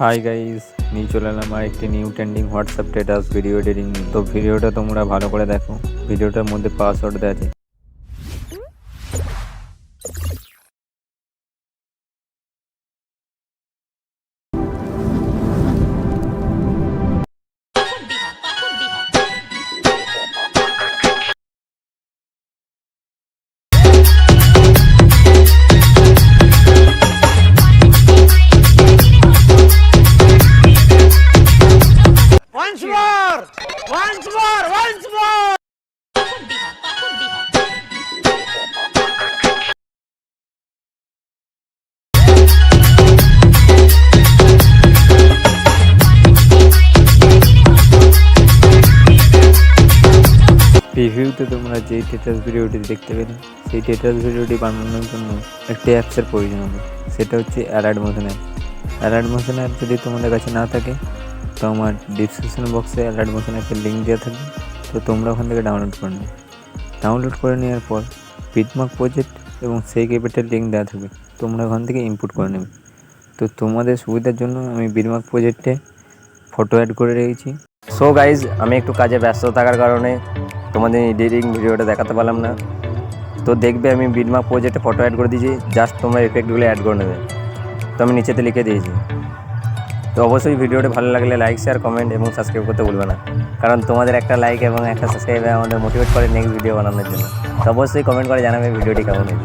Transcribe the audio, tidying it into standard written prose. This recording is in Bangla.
হাই গাইস, নিয়ে চলে এলাম আর একটি new trending WhatsApp status video editing নিয়ে। তো ভিডিওটা তোমরা ভালো করে দেখো, ভিডিওটার মধ্যে পাসওয়ার্ড দেওয়া আছে। Once more! Once more! Once more! রিভিউতে তোমরা যেই স্ট্যাটাস ভিডিওটি দেখতে পেলে, সেই স্ট্যাটাস ভিডিওটি বানানোর জন্য একটি অ্যাপসের প্রয়োজন হবে। সেটা হচ্ছে allied motion app. Allied motion app যদি তোমাদের কাছে না থাকে, তো আমার ডিসক্রিপশন বক্সে অ্যালাইট মোশন অ্যাপের লিঙ্ক দেওয়া থাকবে। তো তোমরা ওখান থেকে ডাউনলোড করে নেবে। ডাউনলোড করে নেওয়ার পর বিটমার্ক প্রজেক্ট এবং সেই ক্যাপিটাল লিঙ্ক দেওয়া থাকবে, তোমরা ওখান থেকে ইনপুট করে নেবে। তো তোমাদের সুবিধার জন্য আমি বিটমার্ক প্রজেক্টে ফটো অ্যাড করে রেখেছি। সো গাইজ, আমি একটু কাজে ব্যস্ত থাকার কারণে তোমাদের এডিটিং ভিডিওটা দেখাতে পারলাম না। তো দেখবে আমি বিটমার্ক প্রজেক্টে ফটো অ্যাড করে দিয়েছি, জাস্ট তোমরা এফেক্টগুলো অ্যাড করে নেবে। তো আমি নিচেতে লিখে দিয়েছি। তো অবশ্যই ভিডিওটা ভালো লাগলে লাইক, শেয়ার, কমেন্ট এবং সাবস্ক্রাইব করতে ভুলবে না, কারণ তোমাদের একটা লাইক এবং একটা সাবস্ক্রাইব আমাদের মোটিভেট করে নেক্সট ভিডিও বানানোর জন্য। তো অবশ্যই কমেন্ট করে জানাবে ভিডিওটি কেমন হয়েছে।